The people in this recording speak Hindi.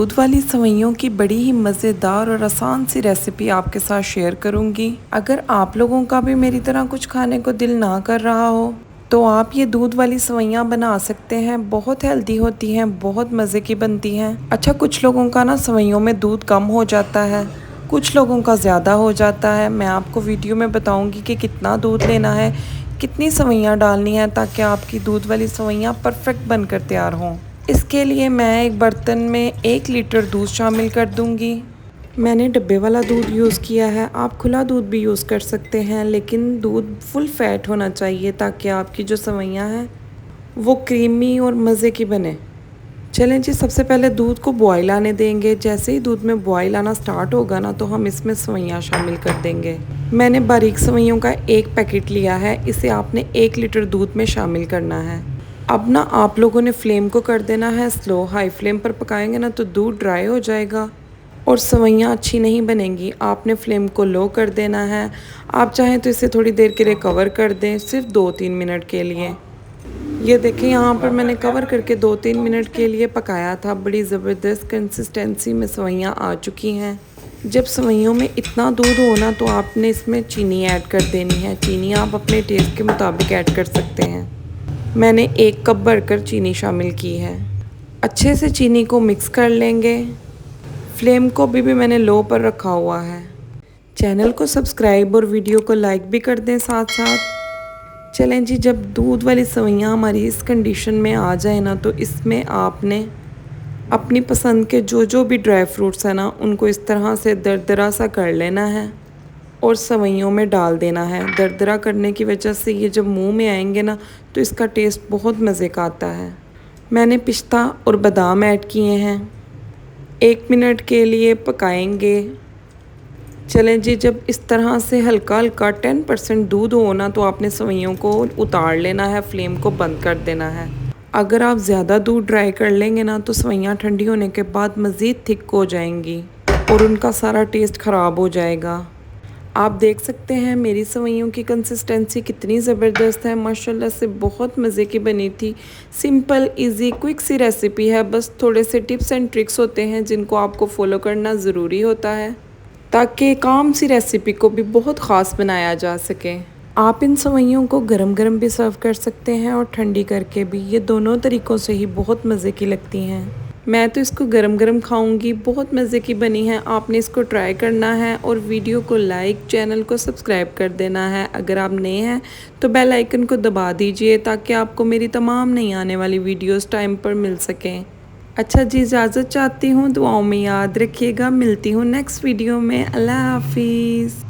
दूध वाली सेवइयों की बड़ी ही मज़ेदार और आसान सी रेसिपी आपके साथ शेयर करूंगी। अगर आप लोगों का भी मेरी तरह कुछ खाने को दिल ना कर रहा हो तो आप ये दूध वाली सेवइयाँ बना सकते हैं। बहुत हेल्दी होती हैं, बहुत मज़े की बनती हैं। अच्छा, कुछ लोगों का ना सेवइयों में दूध कम हो जाता है, कुछ लोगों का ज़्यादा हो जाता है। मैं आपको वीडियो में बताऊँगी कि कितना दूध लेना है, कितनी सेवइयाँ डालनी है ताकि आपकी दूध वाली सेवइयाँ परफेक्ट बनकर तैयार हों। इसके लिए मैं एक बर्तन में 1 लीटर दूध शामिल कर दूंगी। मैंने डब्बे वाला दूध यूज़ किया है, आप खुला दूध भी यूज़ कर सकते हैं, लेकिन दूध फुल फैट होना चाहिए ताकि आपकी जो सेवइयाँ हैं वो क्रीमी और मज़े की बने। चलें जी, सबसे पहले दूध को बॉयल आने देंगे। जैसे ही दूध में बॉयल आना स्टार्ट होगा ना तो हम इसमें सेवइयाँ शामिल कर देंगे। मैंने बारीक सेवइयों का 1 पैकेट लिया है, इसे आपने 1 लीटर दूध में शामिल करना है। अब ना आप लोगों ने फ्लेम को कर देना है स्लो। हाई फ्लेम पर पकाएंगे ना तो दूध ड्राई हो जाएगा और सेवइयाँ अच्छी नहीं बनेंगी। आपने फ्लेम को लो कर देना है। आप चाहें तो इसे थोड़ी देर के लिए कवर कर दें, सिर्फ 2-3 मिनट के लिए। ये देखें, यहाँ पर मैंने कवर करके 2-3 मिनट के लिए पकाया था। बड़ी ज़बरदस्त कंसिस्टेंसी में सेवइयाँ आ चुकी हैं। जब सेवइयों में इतना दूध हो ना तो आपने इसमें चीनी ऐड कर देनी है। चीनी आप अपने टेस्ट के मुताबिक ऐड कर सकते हैं। मैंने 1 कप भरकर चीनी शामिल की है। अच्छे से चीनी को मिक्स कर लेंगे। फ्लेम को भी मैंने लो पर रखा हुआ है। चैनल को सब्सक्राइब और वीडियो को लाइक भी कर दें साथ साथ। चलें जी, जब दूध वाली सेवइयाँ हमारी इस कंडीशन में आ जाए ना तो इसमें आपने अपनी पसंद के जो भी ड्राई फ्रूट्स हैं ना उनको इस तरह से दरदरा सा कर लेना है और सेवइयों में डाल देना है। दरदरा करने की वजह से ये जब मुंह में आएंगे ना तो इसका टेस्ट बहुत मज़े का आता है। मैंने पिस्ता और बादाम ऐड किए हैं। 1 मिनट के लिए पकाएंगे। चलें जी, जब इस तरह से हल्का हल्का 10% दूध हो ना तो आपने सेवइयों को उतार लेना है, फ्लेम को बंद कर देना है। अगर आप ज़्यादा दूध ड्राई कर लेंगे ना तो सेवइयाँ ठंडी होने के बाद मज़ीद थिक हो जाएंगी और उनका सारा टेस्ट ख़राब हो जाएगा। आप देख सकते हैं मेरी सेवइयों की कंसिस्टेंसी कितनी ज़बरदस्त है। माशाल्लाह से बहुत मज़े की बनी थी। सिंपल, इजी, क्विक सी रेसिपी है। बस थोड़े से टिप्स एंड ट्रिक्स होते हैं जिनको आपको फॉलो करना ज़रूरी होता है ताकि एक आम सी रेसिपी को भी बहुत ख़ास बनाया जा सके। आप इन सेवइयों को गरम गरम भी सर्व कर सकते हैं और ठंडी करके भी। ये दोनों तरीक़ों से ही बहुत मज़े की लगती हैं। मैं तो इसको गरम गरम खाऊंगी। बहुत मज़े की बनी है। आपने इसको ट्राई करना है और वीडियो को लाइक, चैनल को सब्सक्राइब कर देना है। अगर आप नए हैं तो बेल आइकन को दबा दीजिए ताकि आपको मेरी तमाम नई आने वाली वीडियोस टाइम पर मिल सकें। अच्छा जी, इजाज़त चाहती हूँ। दुआओं में याद रखिएगा। मिलती हूँ नेक्स्ट वीडियो में। अल्लाह हाफिज़।